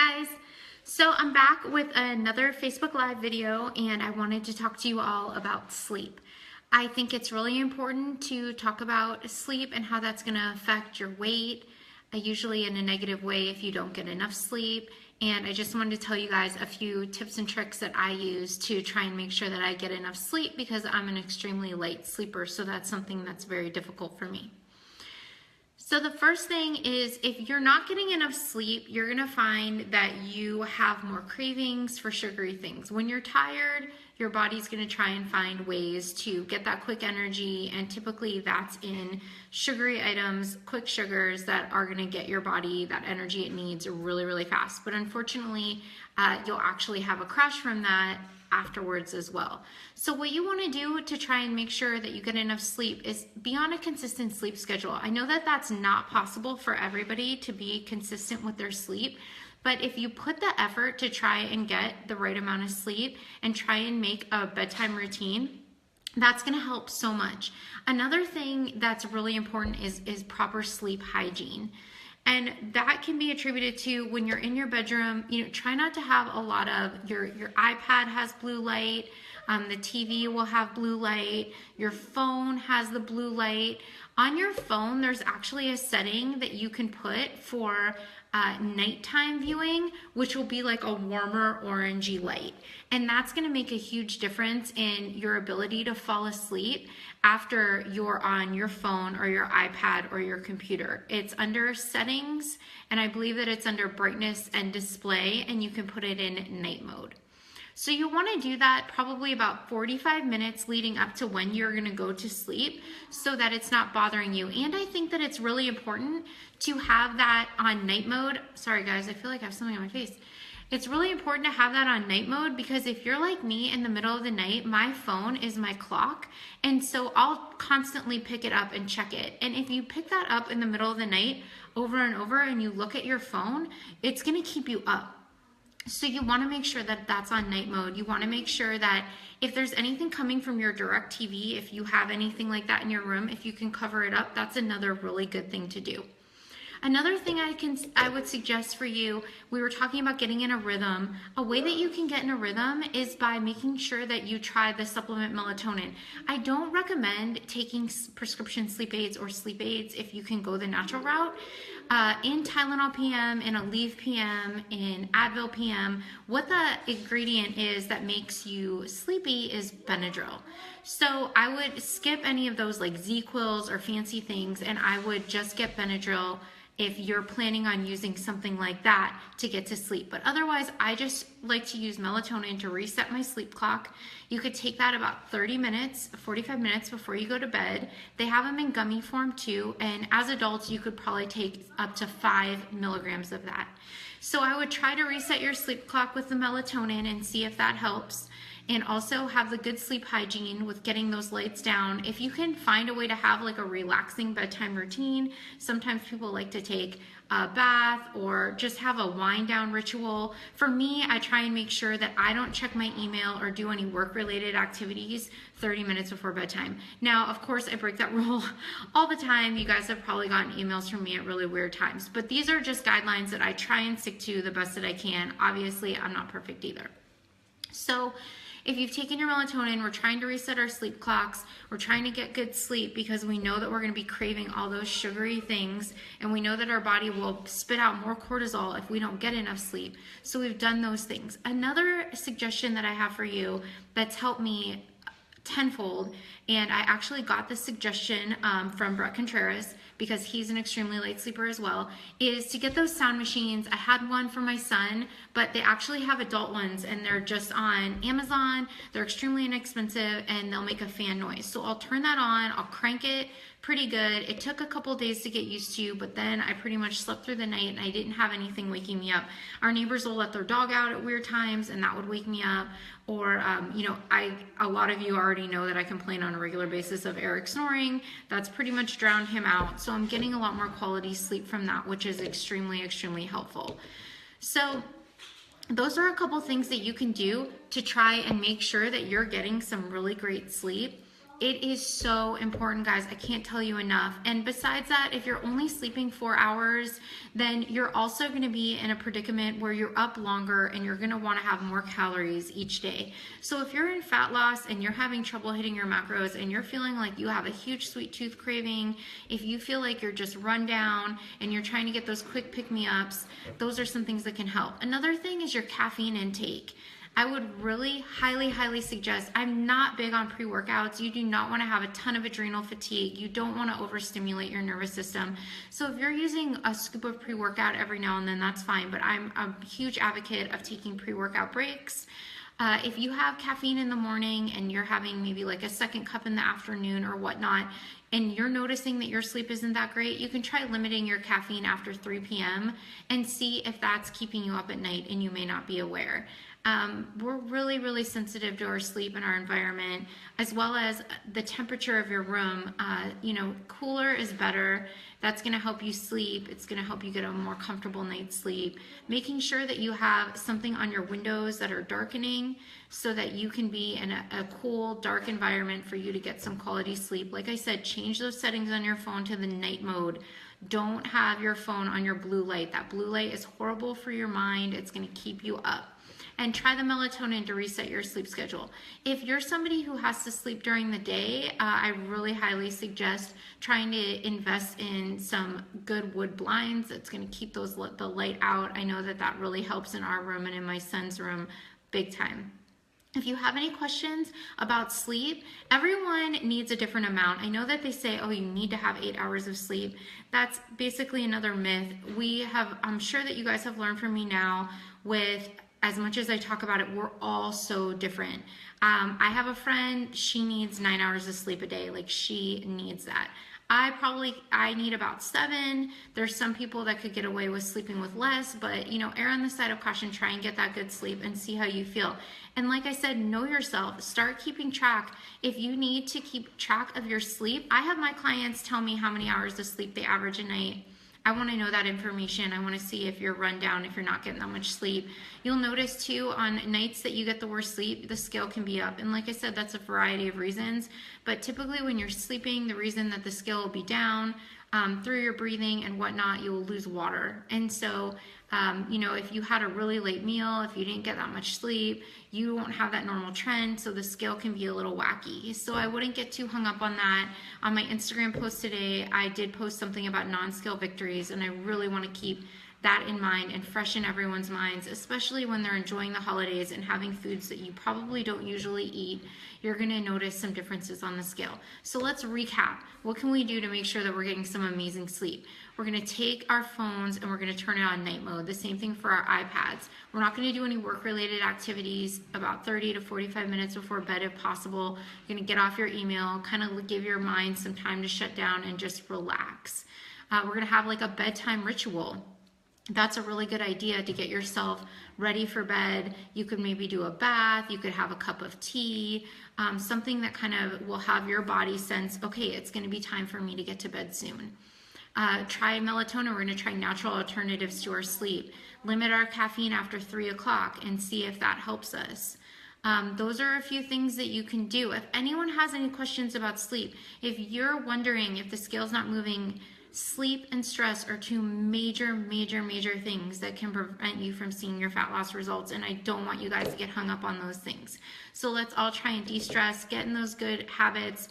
Hi guys! So I'm back with another Facebook Live video and I wanted to talk to you all about sleep. I think it's really important to talk about sleep and how that's going to affect your weight, usually in a negative way if you don't get enough sleep. And I just wanted to tell you guys a few tips and tricks that I use to try and make sure that I get enough sleep because I'm an extremely light sleeper, so that's something that's very difficult for me. So the first thing is, if you're not getting enough sleep, you're gonna find that you have more cravings for sugary things. When you're tired, your body's gonna try and find ways to get that quick energy, and typically that's in sugary items, quick sugars that are gonna get your body that energy it needs really, really fast. But unfortunately, you'll actually have a crash from that afterwards as well. So what you want to do to try and make sure that you get enough sleep is be on a consistent sleep schedule. I know that that's not possible for everybody to be consistent with their sleep, but if you put the effort to try and get the right amount of sleep and try and make a bedtime routine, that's going to help so much. Another thing that's really important is proper sleep hygiene. And that can be attributed to when you're in your bedroom, try not to have a lot of, your iPad has blue light, the TV will have blue light, your phone has the blue light. On your phone, there's actually a setting that you can put for nighttime viewing, which will be like a warmer orangey light. And that's gonna make a huge difference in your ability to fall asleep after you're on your phone or your iPad or your computer. It's under settings, and I believe that it's under brightness and display, and you can put it in night mode. So you want to do that probably about 45 minutes leading up to when you're going to go to sleep so that it's not bothering you. And I think that it's really important to have that on night mode. Sorry guys, I feel like I have something on my face. It's really important to have that on night mode because if you're like me in the middle of the night, my phone is my clock. And so I'll constantly pick it up and check it. And if you pick that up in the middle of the night over and over and you look at your phone, it's going to keep you up. So you want to make sure that that's on night mode. You want to make sure that if there's anything coming from your DirecTV, if you have anything like that in your room, if you can cover it up, that's another really good thing to do. Another thing I would suggest for you, we were talking about getting in a rhythm. A way that you can get in a rhythm is by making sure that you try the supplement melatonin. I don't recommend taking prescription sleep aids or sleep aids if you can go the natural route. In Tylenol PM, in Aleve PM, in Advil PM, what the ingredient is that makes you sleepy is Benadryl. So I would skip any of those like Z-Quils or fancy things, and I would just get Benadryl if you're planning on using something like that to get to sleep. But otherwise, I just like to use melatonin to reset my sleep clock. You could take that about 30 minutes, 45 minutes before you go to bed. They have them in gummy form too, and as adults, you could probably take up to 5 milligrams of that. So I would try to reset your sleep clock with the melatonin and see if that helps. And also have the good sleep hygiene with getting those lights down. If you can find a way to have like a relaxing bedtime routine, sometimes people like to take a bath or just have a wind down ritual. For me, I try and make sure that I don't check my email or do any work related activities 30 minutes before bedtime. Now, of course, I break that rule all the time. You guys have probably gotten emails from me at really weird times, but these are just guidelines that I try and stick to the best that I can. Obviously, I'm not perfect either. So if you've taken your melatonin, we're trying to reset our sleep clocks. We're trying to get good sleep because we know that we're going to be craving all those sugary things, and we know that our body will spit out more cortisol if we don't get enough sleep. So we've done those things. Another suggestion that I have for you that's helped me tenfold, and I actually got this suggestion from Brett Contreras because he's an extremely light sleeper as well, is to get those sound machines. I had one for my son, but they actually have adult ones and they're just on Amazon. They're extremely inexpensive and they'll make a fan noise. So I'll turn that on, I'll crank it pretty good. It took a couple days to get used to, but then I pretty much slept through the night and I didn't have anything waking me up. Our neighbors will let their dog out at weird times and that would wake me up. Or, a lot of you already know that I complain on a regular basis of Eric snoring. That's pretty much drowned him out. So I'm getting a lot more quality sleep from that, which is extremely, extremely helpful. So those are a couple things that you can do to try and make sure that you're getting some really great sleep. it is so important, guys. I can't tell you enough. And besides that, if you're only sleeping 4 hours, then you're also going to be in a predicament where you're up longer and you're going to want to have more calories each day. So if you're in fat loss and you're having trouble hitting your macros and you're feeling like you have a huge sweet tooth craving, if you feel like you're just run down and you're trying to get those quick pick-me-ups, those are some things that can help. Another thing is your caffeine intake. I would really highly suggest, I'm not big on pre-workouts. You do not want to have a ton of adrenal fatigue. You don't want to overstimulate your nervous system. So if you're using a scoop of pre-workout every now and then, that's fine. But I'm a huge advocate of taking pre-workout breaks. If you have caffeine in the morning and you're having maybe like a second cup in the afternoon or whatnot, and you're noticing that your sleep isn't that great, you can try limiting your caffeine after 3 p.m. and see if that's keeping you up at night and you may not be aware. We're really sensitive to our sleep and our environment, as well as the temperature of your room. Cooler is better. That's going to help you sleep. It's going to help you get a more comfortable night's sleep. Making sure that you have something on your windows that are darkening so that you can be in a cool, dark environment for you to get some quality sleep. Like I said, change those settings on your phone to the night mode. Don't have your phone on your blue light. That blue light is horrible for your mind. It's going to keep you up. And try the melatonin to reset your sleep schedule. If you're somebody who has to sleep during the day, I really highly suggest trying to invest in some good wood blinds. It's going to keep the light out. I know that really helps in our room and in my son's room big time. If you have any questions about sleep, everyone needs a different amount. I know that they say, oh, you need to have 8 hours of sleep. That's basically another myth. I'm sure that you guys have learned from me now with as much as I talk about it, we're all so different. I have a friend, she needs 9 hours of sleep a day. Like, she needs that. I need about 7. There's some people that could get away with sleeping with less, but err on the side of caution. Try and get that good sleep and see how you feel. And like I said, know yourself. Start keeping track. If you need to keep track of your sleep, I have my clients tell me how many hours of sleep they average a night. I want to know that information. I want to see if you're run down, if you're not getting that much sleep. You'll notice too, on nights that you get the worst sleep, the scale can be up. And like I said, that's a variety of reasons. But typically when you're sleeping, the reason that the scale will be down, through your breathing and whatnot, you will lose water. And so, if you had a really late meal, if you didn't get that much sleep, you won't have that normal trend, so the scale can be a little wacky. So I wouldn't get too hung up on that. On my Instagram post today, I did post something about non-scale victories, and I really want to keep that in mind and fresh in everyone's minds, especially when they're enjoying the holidays and having foods that you probably don't usually eat. You're going to notice some differences on the scale. So let's recap. What can we do to make sure that we're getting some amazing sleep? We're going to take our phones and we're going to turn it on night mode. The same thing for our iPads. We're not going to do any work-related activities about 30 to 45 minutes before bed if possible. You're going to get off your email, kind of give your mind some time to shut down and just relax. We're going to have like a bedtime ritual. That's a really good idea to get yourself ready for bed. You could maybe do a bath, you could have a cup of tea, something that kind of will have your body sense, okay, it's going to be time for me to get to bed soon. Try melatonin. We're going to try natural alternatives to our sleep. Limit our caffeine after 3 o'clock and see if that helps us. Those are a few things that you can do. If anyone has any questions about sleep, if you're wondering if the scale's not moving, sleep and stress are two major things that can prevent you from seeing your fat loss results, and I don't want you guys to get hung up on those things. So let's all try and de-stress, get in those good habits,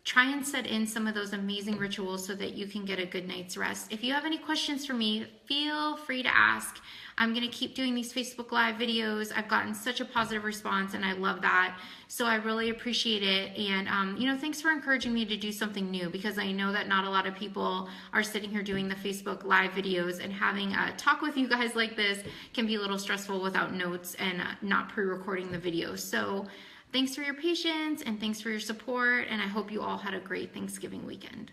try and set in some of those amazing rituals so that you can get a good night's rest. If you have any questions for me, feel free to ask. I'm going to keep doing these Facebook Live videos. I've gotten such a positive response and I love that. So I really appreciate it. And, thanks for encouraging me to do something new, because I know that not a lot of people are sitting here doing the Facebook Live videos, and having a talk with you guys like this can be a little stressful without notes and not pre-recording the video. So thanks for your patience and thanks for your support. And I hope you all had a great Thanksgiving weekend.